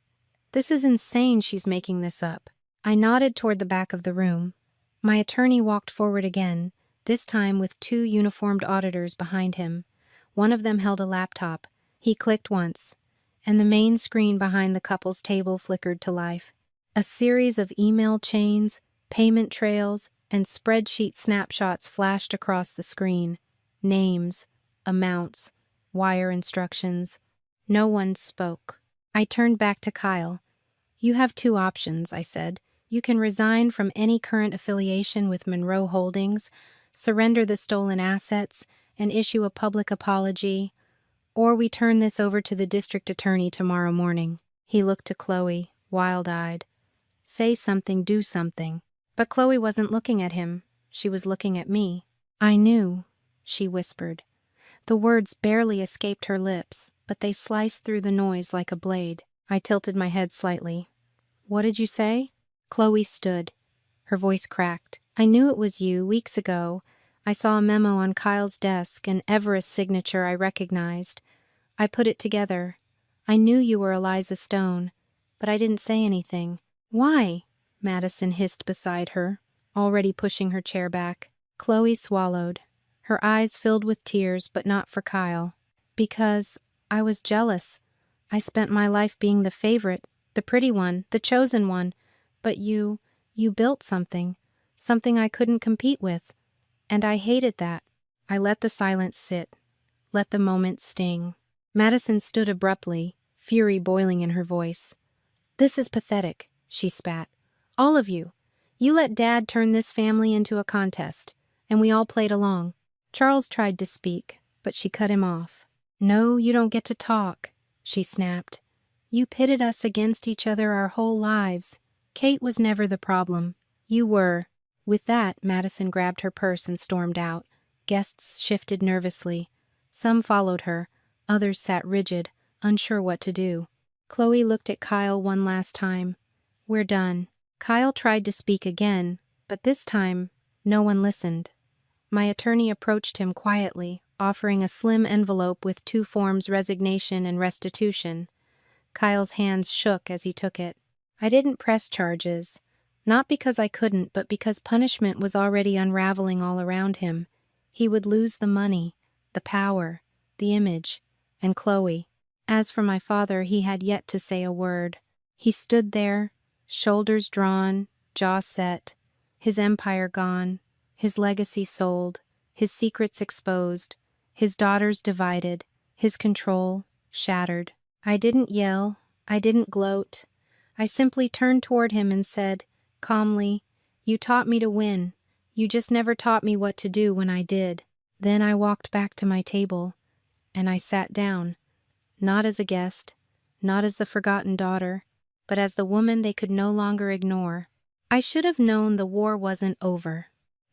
This is insane, she's making this up. I nodded toward the back of the room. My attorney walked forward again, this time with 2 uniformed auditors behind him. One of them held a laptop. He clicked once, and the main screen behind the couple's table flickered to life. A series of email chains, payment trails, and spreadsheet snapshots flashed across the screen. Names, amounts, wire instructions. No one spoke. I turned back to Kyle. You have 2 options, I said. You can resign from any current affiliation with Monroe Holdings, surrender the stolen assets, and issue a public apology, or we turn this over to the district attorney tomorrow morning. He looked to Chloe, wild-eyed. Say something, do something. But Chloe wasn't looking at him. She was looking at me. I knew, she whispered. The words barely escaped her lips, but they sliced through the noise like a blade. I tilted my head slightly. What did you say? Chloe stood. Her voice cracked. I knew it was you, weeks ago. I saw a memo on Kyle's desk, an Everest signature I recognized. I put it together. I knew you were Eliza Stone, but I didn't say anything. Why? Madison hissed beside her, already pushing her chair back. Chloe swallowed. Her eyes filled with tears, but not for Kyle. Because I was jealous. I spent my life being the favorite, the pretty one, the chosen one. But you built something I couldn't compete with. And I hated that. I let the silence sit, let the moment sting. Madison stood abruptly, fury boiling in her voice. This is pathetic, she spat. All of you. You let Dad turn this family into a contest, and we all played along. Charles tried to speak, but she cut him off. No, you don't get to talk, she snapped. You pitted us against each other our whole lives. Kate was never the problem. You were." With that, Madison grabbed her purse and stormed out. Guests shifted nervously. Some followed her. Others sat rigid, unsure what to do. Chloe looked at Kyle one last time. "We're done." Kyle tried to speak again, but this time, no one listened. My attorney approached him quietly, offering a slim envelope with 2 forms: resignation and restitution. Kyle's hands shook as he took it. I didn't press charges, not because I couldn't, but because punishment was already unraveling all around him. He would lose the money, the power, the image, and Chloe. As for my father, he had yet to say a word. He stood there, shoulders drawn, jaw set, his empire gone, his legacy sold, his secrets exposed, his daughters divided, his control shattered. I didn't yell, I didn't gloat. I simply turned toward him and said, calmly, "You taught me to win. You just never taught me what to do when I did." Then I walked back to my table, and I sat down, not as a guest, not as the forgotten daughter, but as the woman they could no longer ignore. I should have known the war wasn't over.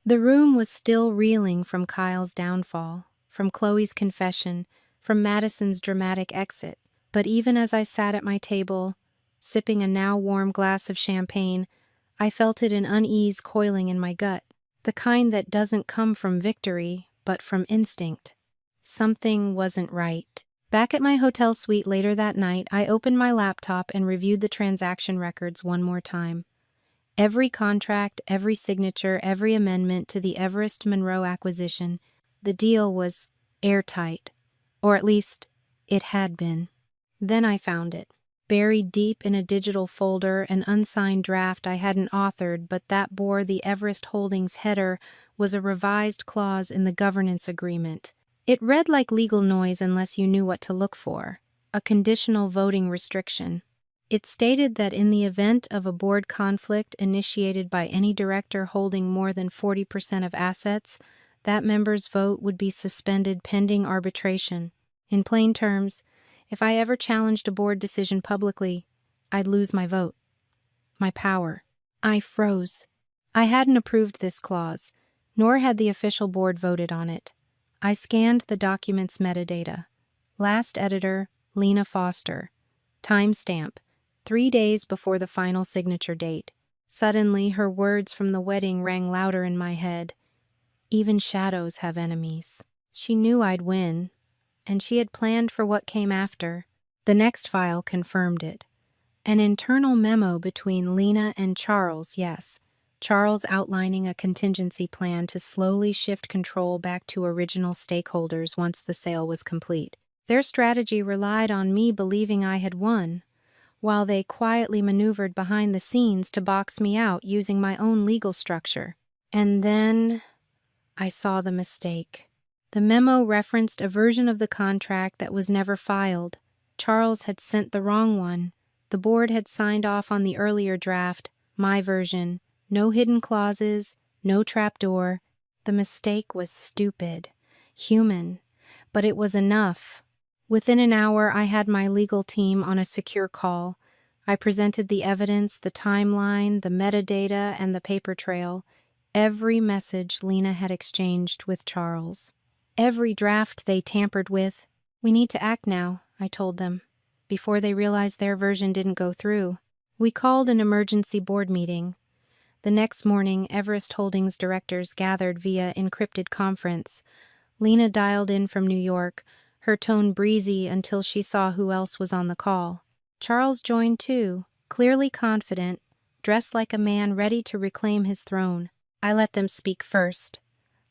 The room was still reeling from Kyle's downfall, from Chloe's confession, from Madison's dramatic exit. But even as I sat at my table, sipping a now warm glass of champagne, I felt an unease coiling in my gut, the kind that doesn't come from victory, but from instinct. Something wasn't right. Back at my hotel suite later that night, I opened my laptop and reviewed the transaction records one more time. Every contract, every signature, every amendment to the Everest Monroe acquisition, the deal was airtight, or at least it had been. Then I found it, buried deep in a digital folder, an unsigned draft I hadn't authored, but that bore the Everest Holdings header was a revised clause in the governance agreement. It read like legal noise unless you knew what to look for, a conditional voting restriction. It stated that in the event of a board conflict initiated by any director holding more than 40% of assets, that member's vote would be suspended pending arbitration. In plain terms, if I ever challenged a board decision publicly, I'd lose my vote, my power. I froze. I hadn't approved this clause, nor had the official board voted on it. I scanned the document's metadata. Last editor, Lena Foster. Timestamp, 3 days before the final signature date. Suddenly, her words from the wedding rang louder in my head. Even shadows have enemies. She knew I'd win, and she had planned for what came after. The next file confirmed it. An internal memo between Lena and Charles, yes. Charles outlining a contingency plan to slowly shift control back to original stakeholders once the sale was complete. Their strategy relied on me believing I had won, while they quietly maneuvered behind the scenes to box me out using my own legal structure. And then I saw the mistake. The memo referenced a version of the contract that was never filed. Charles had sent the wrong one. The board had signed off on the earlier draft, my version. No hidden clauses, no trapdoor. The mistake was stupid, human, but it was enough. Within an hour, I had my legal team on a secure call. I presented the evidence, the timeline, the metadata, and the paper trail. Every message Lena had exchanged with Charles. Every draft they tampered with. "We need to act now," I told them, before they realized their version didn't go through. We called an emergency board meeting. The next morning, Everest Holdings directors gathered via encrypted conference. Lena dialed in from New York, her tone breezy until she saw who else was on the call. Charles joined too, clearly confident, dressed like a man ready to reclaim his throne. I let them speak first.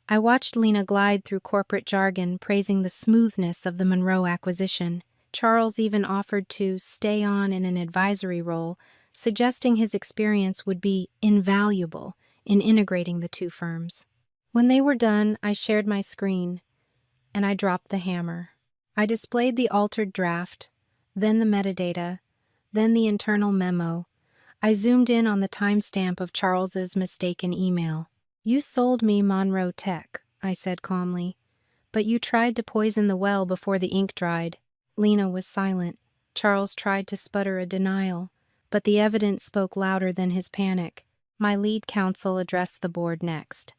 I watched Lena glide through corporate jargon, praising the smoothness of the Monroe acquisition. Charles even offered to stay on in an advisory role, suggesting his experience would be invaluable in integrating the two firms. When they were done, I shared my screen, and I dropped the hammer. I displayed the altered draft, then the metadata, then the internal memo. I zoomed in on the timestamp of Charles's mistaken email. "You sold me Monroe Tech," I said calmly, "but you tried to poison the well before the ink dried." Lena was silent. Charles tried to sputter a denial, but the evidence spoke louder than his panic. My lead counsel addressed the board next.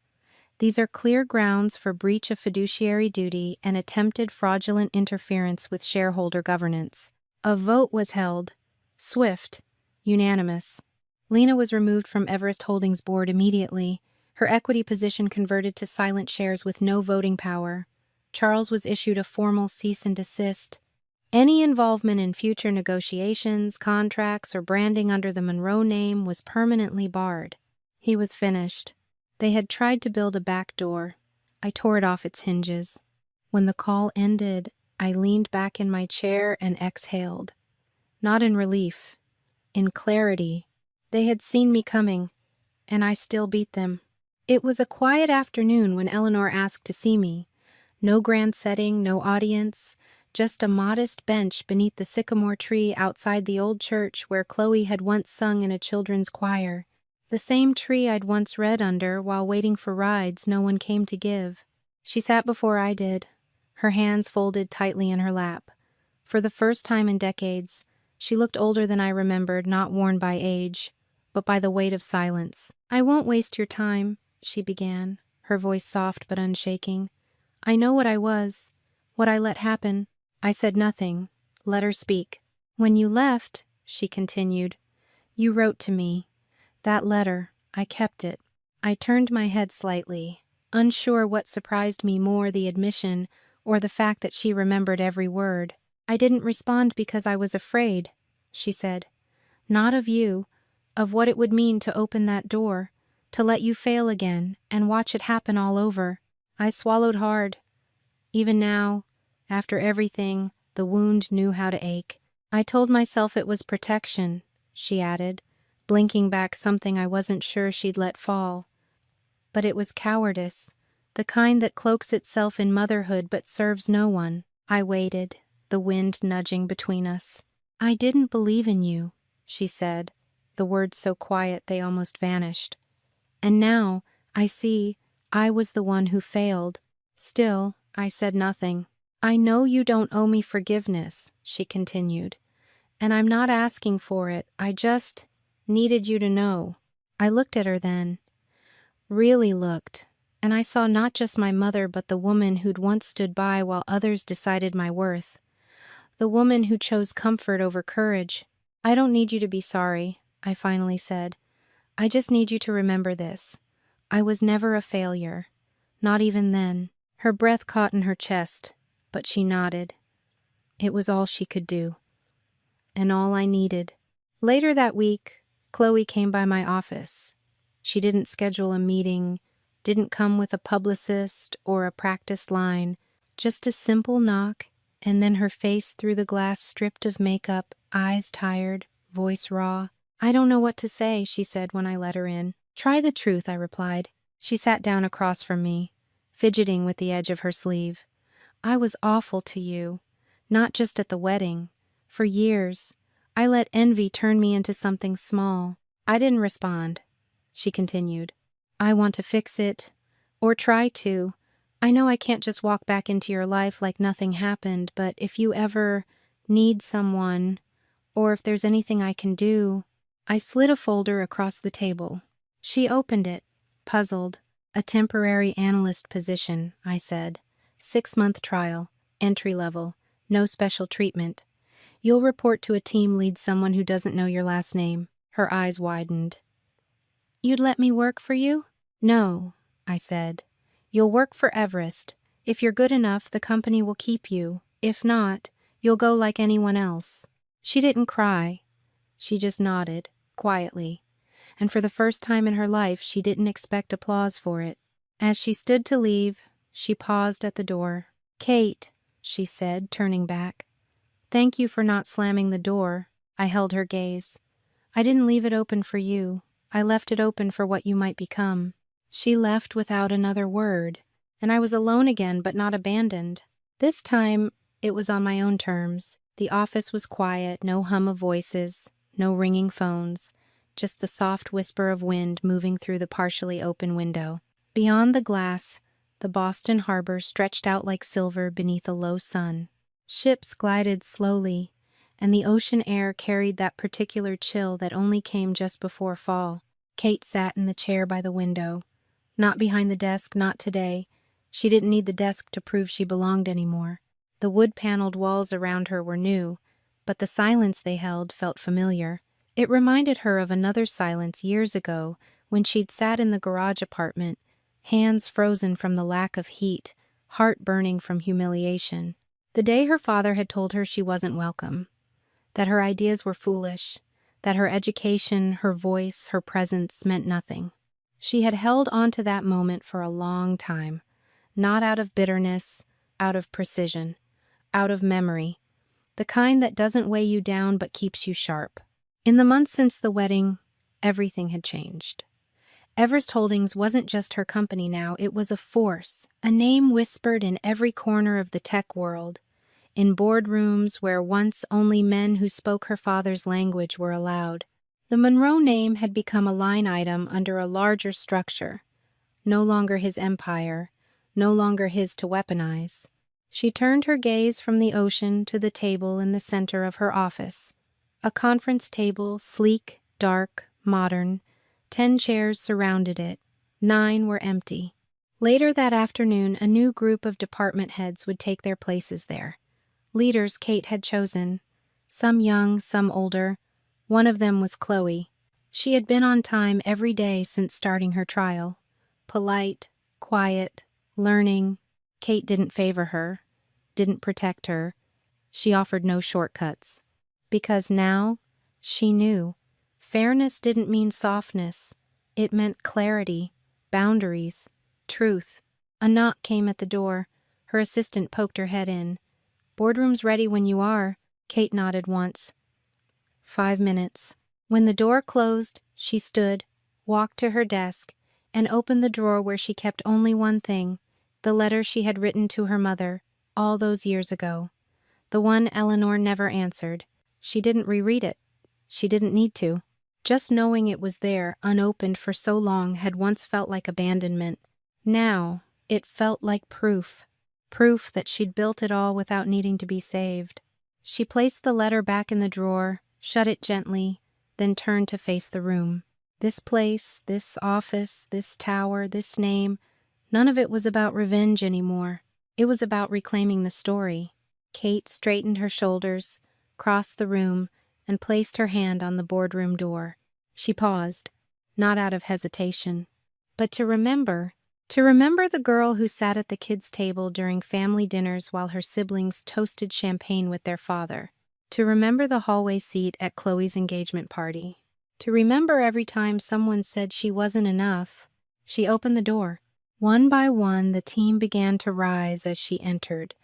These are clear grounds for breach of fiduciary duty and attempted fraudulent interference with shareholder governance. A vote was held. Swift. Unanimous. Lena was removed from Everest Holdings board immediately, her equity position converted to silent shares with no voting power. Charles was issued a formal cease and desist. Any involvement in future negotiations, contracts, or branding under the Monroe name was permanently barred. He was finished. They had tried to build a back door. I tore it off its hinges. When the call ended, I leaned back in my chair and exhaled. Not in relief, in clarity. They had seen me coming, and I still beat them. It was a quiet afternoon when Eleanor asked to see me. No grand setting, no audience, just a modest bench beneath the sycamore tree outside the old church where Chloe had once sung in a children's choir. The same tree I'd once read under while waiting for rides no one came to give. She sat before I did, her hands folded tightly in her lap. For the first time in decades, she looked older than I remembered, not worn by age, but by the weight of silence. "I won't waste your time," she began, her voice soft but unshaking. "I know what I was, what I let happen." I said nothing. Let her speak. "When you left," she continued, "you wrote to me. That letter, I kept it." I turned my head slightly, unsure what surprised me more, the admission or the fact that she remembered every word. "I didn't respond because I was afraid," she said. "Not of you, of what it would mean to open that door, to let you fail again and watch it happen all over." I swallowed hard. Even now, after everything, the wound knew how to ache. "I told myself it was protection," she added, blinking back something I wasn't sure she'd let fall. "But it was cowardice, the kind that cloaks itself in motherhood but serves no one." I waited, the wind nudging between us. "I didn't believe in you," she said, the words so quiet they almost vanished. "And now, I see, I was the one who failed." Still, I said nothing. "I know you don't owe me forgiveness," she continued, "and I'm not asking for it. I just needed you to know." I looked at her then, really looked, and I saw not just my mother but the woman who'd once stood by while others decided my worth. The woman who chose comfort over courage. "I don't need you to be sorry," I finally said. "I just need you to remember this. I was never a failure. Not even then." Her breath caught in her chest, but she nodded. It was all she could do, and all I needed. Later that week, Chloe came by my office. She didn't schedule a meeting, didn't come with a publicist or a practice line, just a simple knock, and then her face through the glass stripped of makeup, eyes tired, voice raw. "I don't know what to say," she said when I let her in. "Try the truth," I replied. She sat down across from me, fidgeting with the edge of her sleeve. "I was awful to you, not just at the wedding. For years, I let envy turn me into something small." I didn't respond. She continued. "I want to fix it, or try to. I know I can't just walk back into your life like nothing happened, but if you ever need someone, or if there's anything I can do." I slid a folder across the table. She opened it, puzzled. "A temporary analyst position," I said. 6-month trial, entry level, no special treatment. You'll report to a team lead, someone who doesn't know your last name." Her eyes widened. "You'd let me work for you?" "No," I said. "You'll work for Everest. If you're good enough, the company will keep you. If not, you'll go like anyone else." She didn't cry. She just nodded, quietly. And for the first time in her life, she didn't expect applause for it. As she stood to leave, she paused at the door. "Kate," she said, turning back. "Thank you for not slamming the door." I held her gaze. "I didn't leave it open for you. I left it open for what you might become." She left without another word, and I was alone again but not abandoned. This time, it was on my own terms. The office was quiet, no hum of voices, no ringing phones, just the soft whisper of wind moving through the partially open window. Beyond the glass, the Boston harbor stretched out like silver beneath a low sun. Ships glided slowly, and the ocean air carried that particular chill that only came just before fall. Kate sat in the chair by the window. Not behind the desk, not today. She didn't need the desk to prove she belonged anymore. The wood-paneled walls around her were new, but the silence they held felt familiar. It reminded her of another silence years ago when she'd sat in the garage apartment, hands frozen from the lack of heat, heart burning from humiliation. The day her father had told her she wasn't welcome, that her ideas were foolish, that her education, her voice, her presence meant nothing. She had held on to that moment for a long time, not out of bitterness, out of precision, out of memory, the kind that doesn't weigh you down but keeps you sharp. In the months since the wedding, everything had changed. Everest Holdings wasn't just her company now, it was a force, a name whispered in every corner of the tech world, in boardrooms where once only men who spoke her father's language were allowed. The Monroe name had become a line item under a larger structure, no longer his empire, no longer his to weaponize. She turned her gaze from the ocean to the table in the center of her office. A conference table, sleek, dark, modern. 10 chairs surrounded it. 9 were empty. Later that afternoon, a new group of department heads would take their places there. Leaders Kate had chosen. Some young, some older. One of them was Chloe. She had been on time every day since starting her trial. Polite, quiet, learning. Kate didn't favor her, didn't protect her. She offered no shortcuts. Because now, she knew. Fairness didn't mean softness. It meant clarity, boundaries, truth. A knock came at the door. Her assistant poked her head in. "Boardroom's ready when you are," Kate nodded once. 5 minutes. When the door closed, she stood, walked to her desk, and opened the drawer where she kept only one thing, the letter she had written to her mother all those years ago. The one Eleanor never answered. She didn't reread it. She didn't need to. Just knowing it was there, unopened for so long, had once felt like abandonment. Now, it felt like proof. Proof that she'd built it all without needing to be saved. She placed the letter back in the drawer, shut it gently, then turned to face the room. This place, this office, this tower, this name, none of it was about revenge anymore. It was about reclaiming the story. Kate straightened her shoulders, crossed the room, and placed her hand on the boardroom door. She paused, not out of hesitation, but to remember the girl who sat at the kids' table during family dinners while her siblings toasted champagne with their father. To remember the hallway seat at Chloe's engagement party. To remember every time someone said she wasn't enough. She opened the door. One by one, the team began to rise as she entered,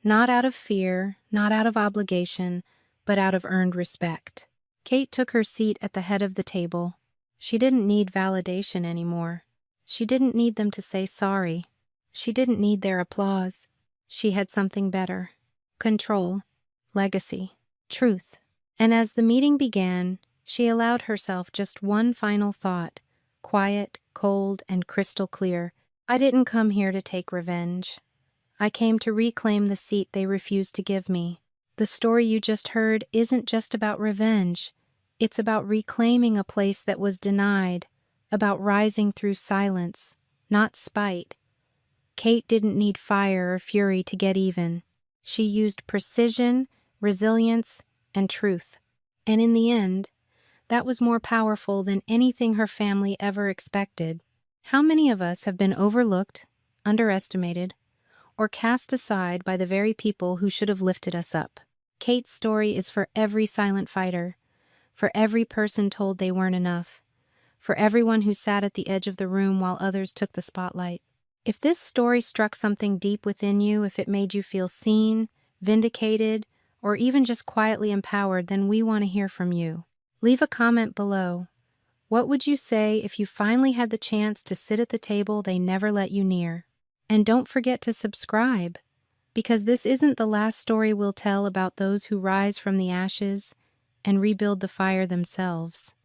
not out of fear, not out of obligation, but out of earned respect. Kate took her seat at the head of the table. She didn't need validation anymore. She didn't need them to say sorry. She didn't need their applause. She had something better. Control, legacy, truth. And as the meeting began, she allowed herself just one final thought, quiet, cold, and crystal clear. I didn't come here to take revenge. I came to reclaim the seat they refused to give me. The story you just heard isn't just about revenge. It's about reclaiming a place that was denied, about rising through silence, not spite. Kate didn't need fire or fury to get even. She used precision, resilience, and truth. And in the end, that was more powerful than anything her family ever expected. How many of us have been overlooked, underestimated, or cast aside by the very people who should have lifted us up? Kate's story is for every silent fighter, for every person told they weren't enough, for everyone who sat at the edge of the room while others took the spotlight. If this story struck something deep within you, if it made you feel seen, vindicated, or even just quietly empowered, then we want to hear from you. Leave a comment below. What would you say if you finally had the chance to sit at the table they never let you near? And don't forget to subscribe, because this isn't the last story we'll tell about those who rise from the ashes and rebuild the fire themselves.